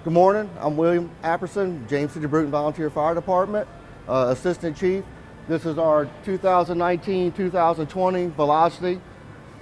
Good morning, I'm William Apperson, James City Bruton Volunteer Fire Department, Assistant Chief. This is our 2019-2020 Velocity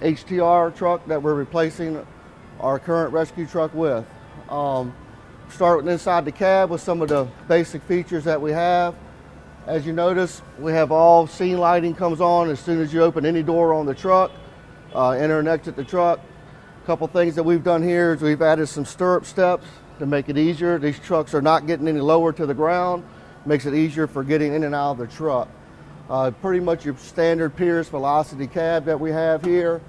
HTR truck that we're replacing our current rescue truck with. Start with inside the cab with some of the basic features that we have. As you notice, we have all scene lighting comes on as soon as you open any door on the truck, enter and exit the truck. A couple things that we've done here is we've added some stirrup steps to make it easier. These trucks are not getting any lower to the ground. Makes it easier for getting in and out of the truck. Pretty much your standard Pierce Velocity cab that we have here.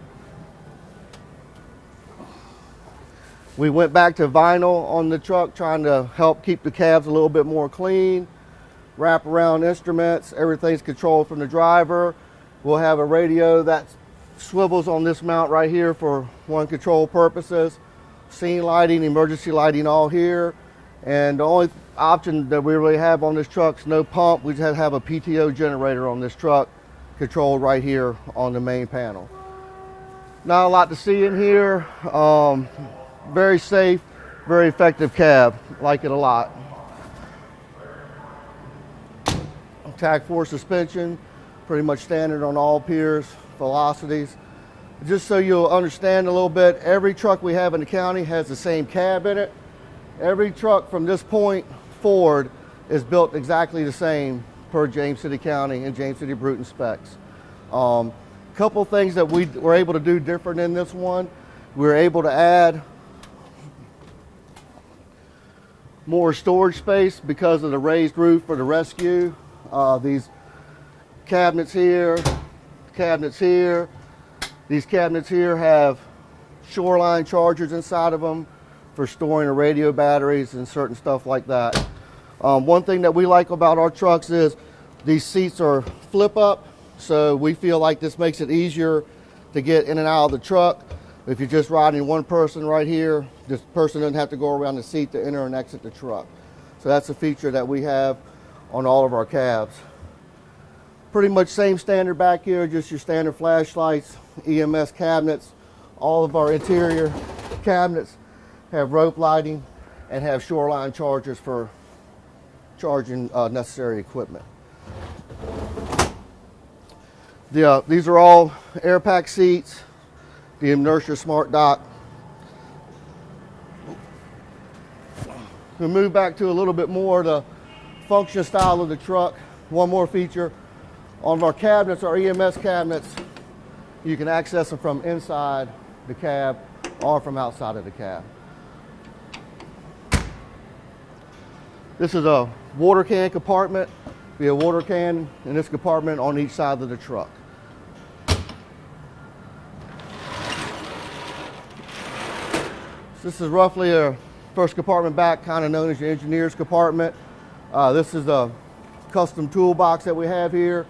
We went back to vinyl on the truck, trying to help keep the cabs a little bit more clean. Wrap around instruments, everything's controlled from the driver. We'll have a radio that swivels on this mount right here for one control purposes. Scene lighting, emergency lighting all here. And the only option that we really have on this truck is no pump. We just have a PTO generator on this truck controlled right here on the main panel. Not a lot to see in here. Very safe, very effective cab. Like it a lot. Tag 4 suspension, pretty much standard on all Pierce Velocities. Just so you'll understand a little bit, every truck we have in the county has the same cab in it. Every truck from this point forward is built exactly the same per James City County and James City Bruton specs. Couple things that we were able to do different in this one. We were able to add more storage space because of the raised roof for the rescue. These cabinets here, cabinets here. These cabinets here have shoreline chargers inside of them for storing the radio batteries and certain stuff like that. One thing that we like about our trucks is these seats are flip up, so we feel like this makes it easier to get in and out of the truck. If you're just riding one person right here, this person doesn't have to go around the seat to enter and exit the truck. So that's a feature that we have on all of our cabs. Pretty much same standard back here, just your standard flashlights, EMS cabinets. All of our interior cabinets have rope lighting and have shoreline chargers for charging necessary equipment. These are all air pack seats, the inertia smart dock. We move back to a little bit more the function style of the truck. One more feature on our cabinets, our EMS cabinets, you can access them from inside the cab or from outside of the cab. This is a water can compartment. Be a water can in this compartment on each side of the truck. This is roughly a first compartment back, kind of known as your engineer's compartment. This is a custom toolbox that we have here.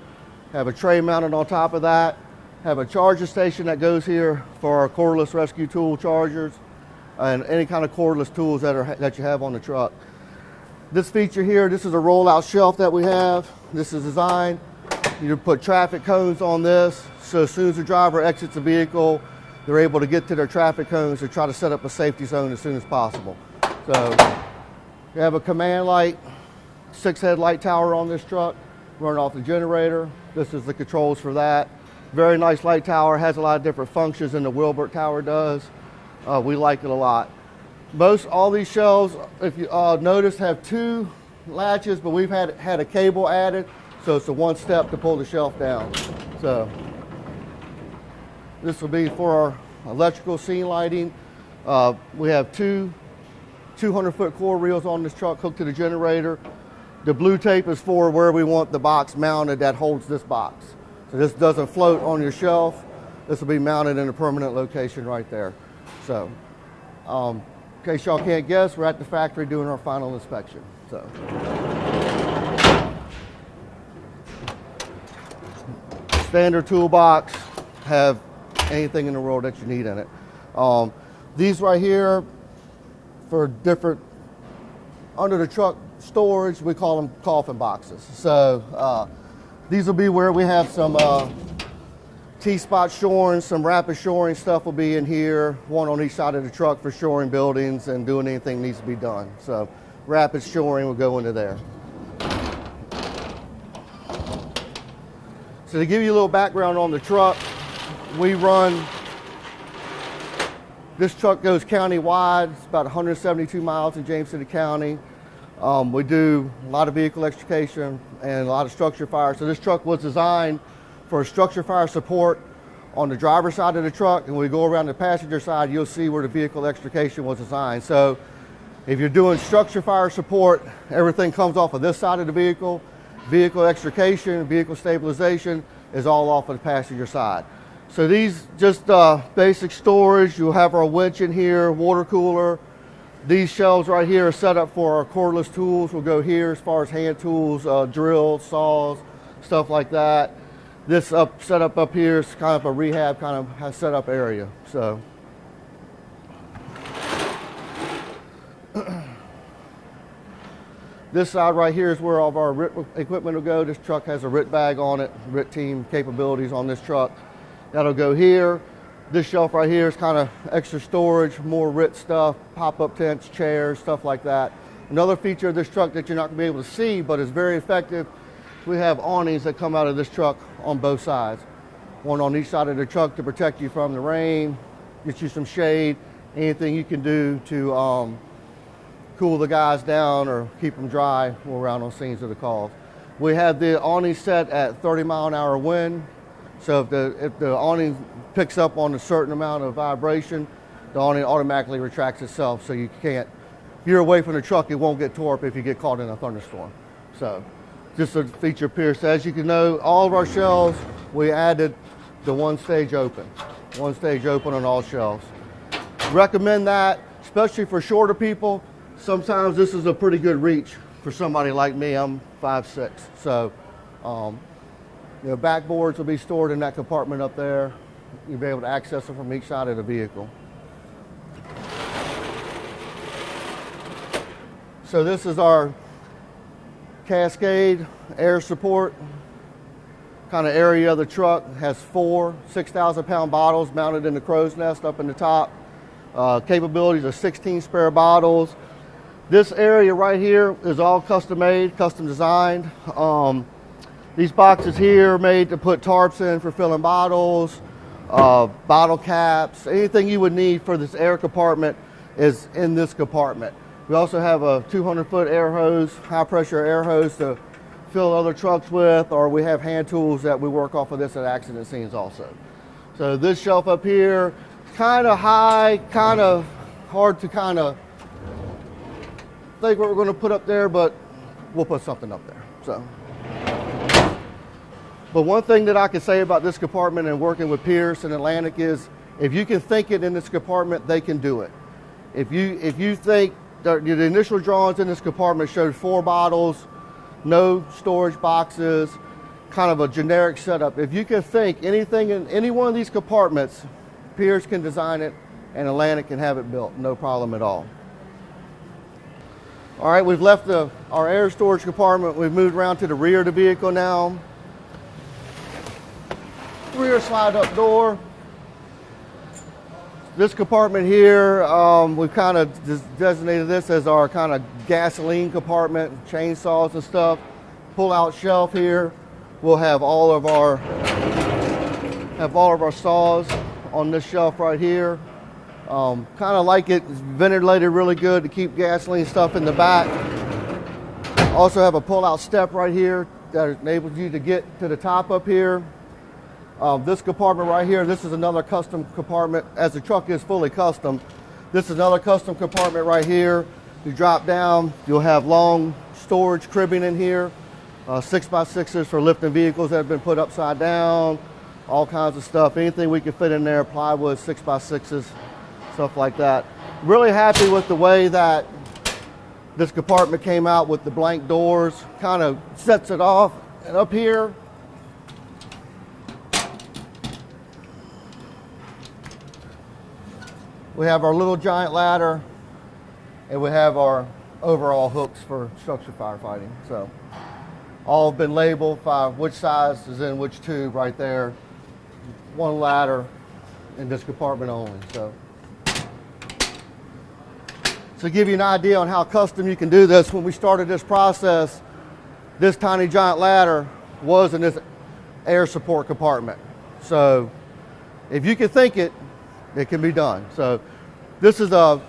Have a tray mounted on top of that. Have a charger station that goes here for our cordless rescue tool chargers and any kind of cordless tools that you have on the truck. This feature here, this is a rollout shelf that we have. This is designed, you put traffic cones on this, so as soon as the driver exits the vehicle, they're able to get to their traffic cones to try to set up a safety zone as soon as possible. So you have a command light, 6-head light tower on this truck, running off the generator. This is the controls for that. Very nice light tower, has a lot of different functions than the Wilbert tower does. We like it a lot. All these shelves, if you notice, have 2 latches, but we've had a cable added, so it's a one step to pull the shelf down. So this will be for our electrical scene lighting. We have 2 200-foot core reels on this truck hooked to the generator. The blue tape is for where we want the box mounted that holds this box. So this doesn't float on your shelf. This will be mounted in a permanent location right there. So, in case y'all can't guess, we're at the factory doing our final inspection. So, standard toolbox, have anything in the world that you need in it. These right here for different under the truck storage, we call them coffin boxes. So these will be where we have some T-spot shoring, some rapid shoring stuff will be in here, one on each side of the truck for shoring buildings and doing anything that needs to be done. So rapid shoring will go into there. So to give you a little background on the truck, this truck goes county-wide. It's about 172 miles in James City County. We do a lot of vehicle extrication and a lot of structure fire. So this truck was designed for structure fire support on the driver's side of the truck, and when we go around the passenger side, you'll see where the vehicle extrication was designed. So if you're doing structure fire support, everything comes off of this side of the vehicle. Vehicle extrication, vehicle stabilization is all off of the passenger side. So these just basic storage. You'll have our winch in here, water cooler. These shelves right here are set up for our cordless tools. Will go here as far as hand tools, drills, saws, stuff like that. This setup up here is kind of a rehab kind of setup area. So this side right here is where all of our RIT equipment will go. This truck has a RIT bag on it, RIT team capabilities on this truck. That'll go here. This shelf right here is kind of extra storage, more RIT stuff, pop-up tents, chairs, stuff like that. Another feature of this truck that you're not going to be able to see, but is very effective, we have awnings that come out of this truck on both sides. One on each side of the truck to protect you from the rain, get you some shade, anything you can do to cool the guys down or keep them dry when we're out on scenes of the calls. We have the awning set at 30-mile-an-hour wind. So if the awning picks up on a certain amount of vibration, the awning automatically retracts itself, so you can't, if you're away from the truck, it won't get tore up if you get caught in a thunderstorm. So just a feature up here. So as you can know, all of our shelves, we added the one stage open on all shelves. Recommend that, especially for shorter people. Sometimes this is a pretty good reach for somebody like me. I'm 5'6", so backboards will be stored in that compartment up there. You'll be able to access them from each side of the vehicle. So this is our Cascade air support kind of area of the truck. It has 4 6,000-pound bottles mounted in the crow's nest up in the top. Capabilities of 16 spare bottles. This area right here is all custom made, custom designed. These boxes here are made to put tarps in for filling bottles, bottle caps, anything you would need for this air compartment is in this compartment. We also have a 200-foot air hose, high pressure air hose to fill other trucks with, or we have hand tools that we work off of this at accident scenes also. So this shelf up here, kind of high, kind of hard to kind of think what we're going to put up there, but we'll put something up there. So, but one thing that I can say about this compartment and working with Pierce and Atlantic is, if you can think it in this compartment, they can do it. If you think the initial drawings in this compartment showed 4 bottles, no storage boxes, kind of a generic setup. If you can think anything in any one of these compartments, Pierce can design it and Atlantic can have it built, no problem at all. All right, we've left our air storage compartment. We've moved around to the rear of the vehicle now. Rear slide up door. This compartment here, we've kind of designated this as our kind of gasoline compartment, chainsaws and stuff. Pull out shelf here. We'll have all of our saws on this shelf right here. Kind of like it's ventilated really good to keep gasoline stuff in the back. Also have a pull-out step right here that enables you to get to the top up here. This compartment right here, this is another custom compartment. As the truck is fully custom, this is another custom compartment right here. You drop down, you'll have long storage cribbing in here. 6x6s for lifting vehicles that have been put upside down, all kinds of stuff. Anything we can fit in there, plywood, 6x6s, stuff like that. Really happy with the way that this compartment came out with the blank doors. Kind of sets it off. And up here, we have our little giant ladder, and we have our overall hooks for structure firefighting. So all have been labeled by which size is in which tube right there. one ladder in this compartment only. So to give you an idea on how custom you can do this, when we started this process, this tiny giant ladder was in this air support compartment. So if you can think it, it can be done. So this is not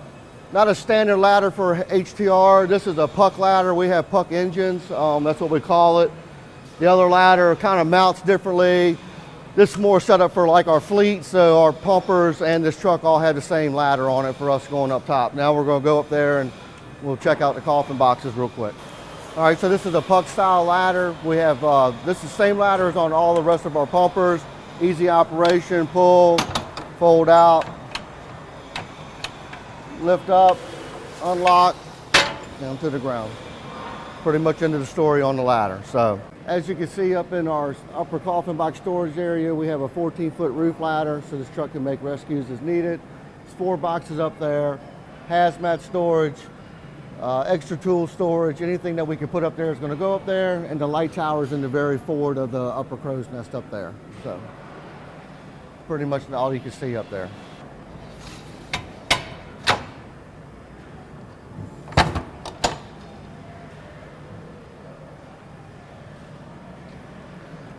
a standard ladder for HTR. This is a puck ladder. We have puck engines. That's what we call it. The other ladder kind of mounts differently. This is more set up for like our fleet, so our pumpers and this truck all have the same ladder on it for us going up top. Now we're going to go up there and we'll check out the coffin boxes real quick. All right, so this is a puck style ladder. We have, this is the same ladder as on all the rest of our pumpers. Easy operation, pull, fold out, lift up, unlock, down to the ground. Pretty much into the story on the ladder. So as you can see up in our upper coffin box storage area, we have a 14-foot roof ladder, so this truck can make rescues as needed. There's 4 boxes up there, hazmat storage, extra tool storage. Anything that we can put up there is going to go up there, and the light tower's in the very forward of the upper crow's nest up there. So pretty much all you can see up there.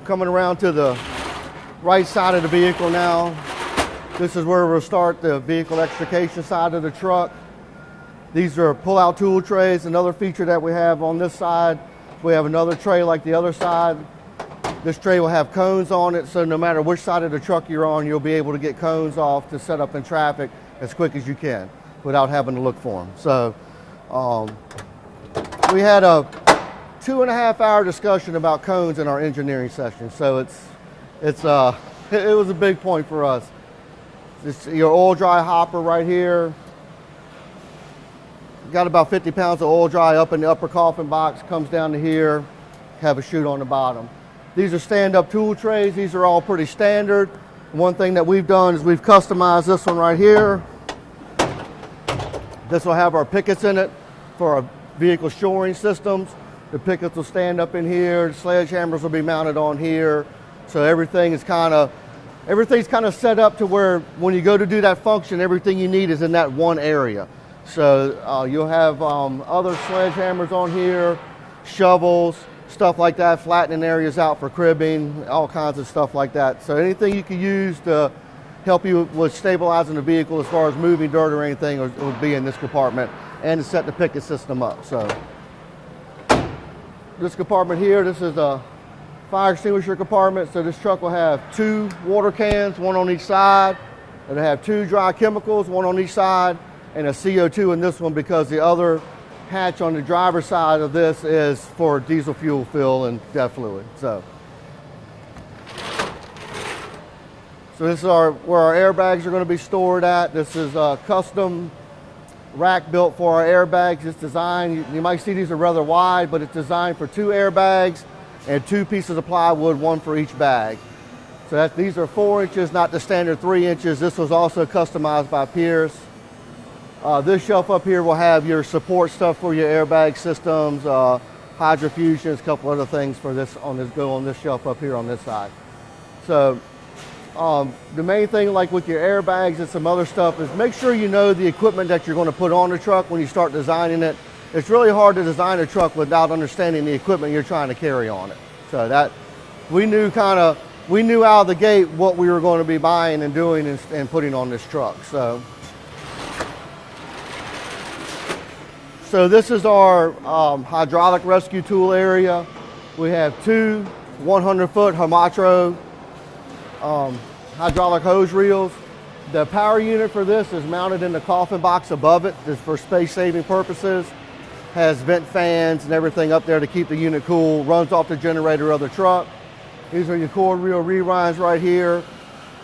Coming around to the right side of the vehicle now. This is where we'll start the vehicle extrication side of the truck. These are pull-out tool trays. Another feature that we have on this side, we have another tray like the other side. This tray will have cones on it, so no matter which side of the truck you're on, you'll be able to get cones off to set up in traffic as quick as you can without having to look for them. So we had a 2.5-hour discussion about cones in our engineering session. So it was a big point for us. It's your oil dry hopper right here. Got about 50 pounds of oil dry up in the upper coffin box, comes down to here, have a chute on the bottom. These are stand-up tool trays. These are all pretty standard. One thing that we've done is we've customized this one right here. This will have our pickets in it for our vehicle shoring systems. The pickets will stand up in here. The sledgehammers will be mounted on here. So everything's kind of set up to where when you go to do that function, everything you need is in that one area. So you'll have other sledgehammers on here, shovels, stuff like that, flattening areas out for cribbing, all kinds of stuff like that. So anything you can use to help you with stabilizing the vehicle as far as moving dirt or anything would be in this compartment, and to set the picket system up. So this compartment here, this is a fire extinguisher compartment. So this truck will have 2 water cans, 1 on each side. It'll have 2 dry chemicals, 1 on each side, and a CO2 in this one, because the other hatch on the driver's side of this is for diesel fuel fill and DEF fluid. So this is where our airbags are going to be stored at. This is a custom rack built for our airbags. It's designed, you might see these are rather wide, but it's designed for 2 airbags and 2 pieces of plywood, 1 for each bag. So these are 4 inches, not the standard 3 inches. This was also customized by Pierce. This shelf up here will have your support stuff for your airbag systems, hydrofusions, a couple other things for this go on this shelf up here on this side. So the main thing, like with your airbags and some other stuff, is make sure you know the equipment that you're going to put on the truck when you start designing it. It's really hard to design a truck without understanding the equipment you're trying to carry on it. So that we knew out of the gate what we were going to be buying and doing and putting on this truck. So this is our hydraulic rescue tool area. We have 2 100-foot Hamatro hydraulic hose reels. The power unit for this is mounted in the coffin box above it. Just for space-saving purposes. Has vent fans and everything up there to keep the unit cool. Runs off the generator of the truck. These are your cord reel rewinds right here.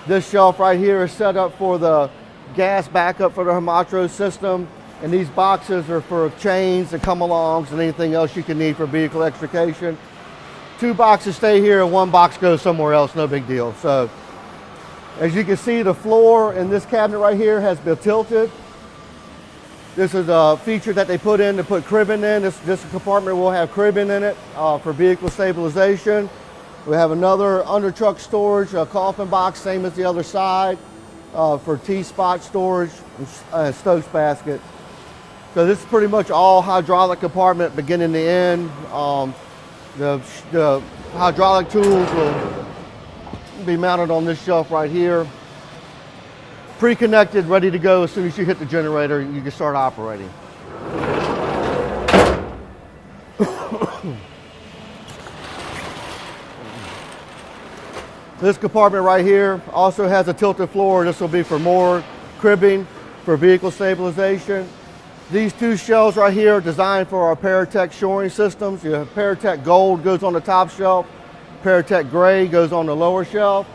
This shelf right here is set up for the gas backup for the Hamatro system. And these boxes are for chains and come-alongs and anything else you can need for vehicle extrication. 2 boxes stay here and 1 box goes somewhere else, no big deal. So as you can see, the floor in this cabinet right here has been tilted. This is a feature that they put in to put cribbing in. This compartment will have cribbing in it for vehicle stabilization. We have another under truck storage, a coffin box, same as the other side, for T-spot storage and Stokes basket. So this is pretty much all hydraulic compartment beginning to end. The hydraulic tools will be mounted on this shelf right here. Pre-connected, ready to go. As soon as you hit the generator, you can start operating. This compartment right here also has a tilted floor. This will be for more cribbing for vehicle stabilization. These two shelves right here are designed for our Paratech shoring systems. You have Paratech Gold goes on the top shelf, Paratech Gray goes on the lower shelf.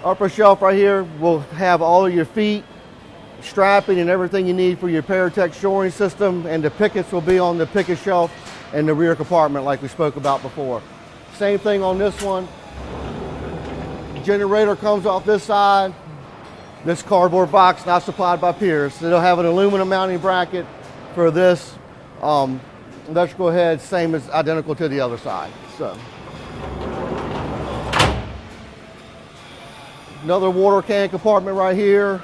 Upper shelf right here will have all of your feet, strapping, and everything you need for your Paratech shoring system, and the pickets will be on the picket shelf in the rear compartment like we spoke about before. Same thing on this one. Generator comes off this side. This cardboard box not supplied by Pierce. It'll have an aluminum mounting bracket for this electrical head, same as identical to the other side. So another water can compartment right here.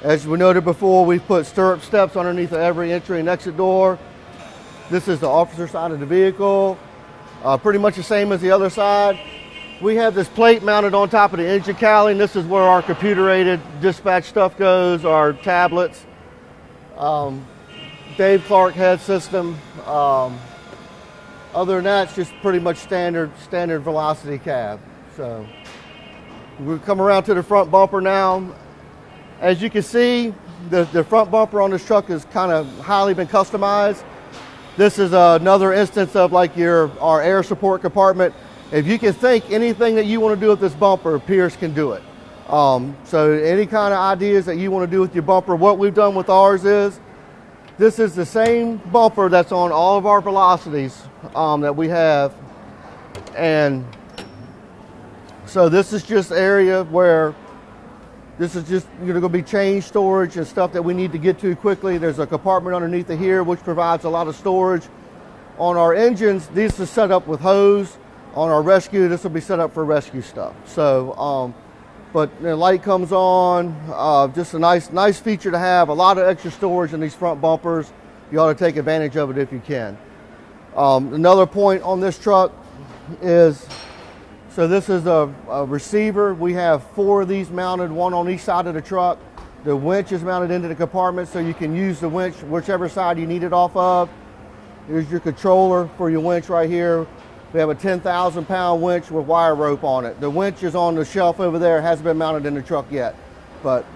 As we noted before, we've put stirrup steps underneath every entry and exit door. This is the officer side of the vehicle. Pretty much the same as the other side. We have this plate mounted on top of the engine cowling. This is where our computer-aided dispatch stuff goes, our tablets. Dave Clark head system. Other than that, it's just pretty much standard velocity cab. So we'll come around to the front bumper now. As you can see, the front bumper on this truck is kind of highly been customized. This is another instance of like our air support compartment. If you can think anything that you want to do with this bumper, Pierce can do it. So any kind of ideas that you want to do with your bumper, what we've done with ours is, this is the same bumper that's on all of our velocities that we have. And so this is just area where this is just going to be change storage and stuff that we need to get to quickly. There's a compartment underneath it here which provides a lot of storage. On our engines, these are set up with hose. On our rescue, this will be set up for rescue stuff. So, but the light comes on, just a nice feature to have. A lot of extra storage in these front bumpers. You ought to take advantage of it if you can. Another point on this truck is, so this is a receiver. We have 4 of these mounted, one on each side of the truck. The winch is mounted into the compartment, so you can use the winch whichever side you need it off of. Here's your controller for your winch right here. We have a 10,000 pound winch with wire rope on it. The winch is on the shelf over there. It hasn't been mounted in the truck yet. But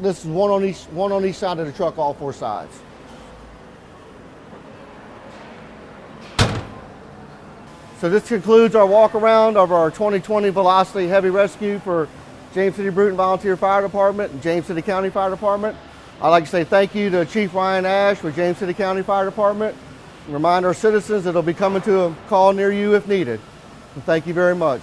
this is one on each side of the truck, all 4 sides. So this concludes our walk around of our 2020 Velocity Heavy Rescue for James City Bruton Volunteer Fire Department and James City County Fire Department. I'd like to say thank you to Chief Ryan Ash with James City County Fire Department. Remind our citizens that it'll be coming to a call near you if needed. And thank you very much.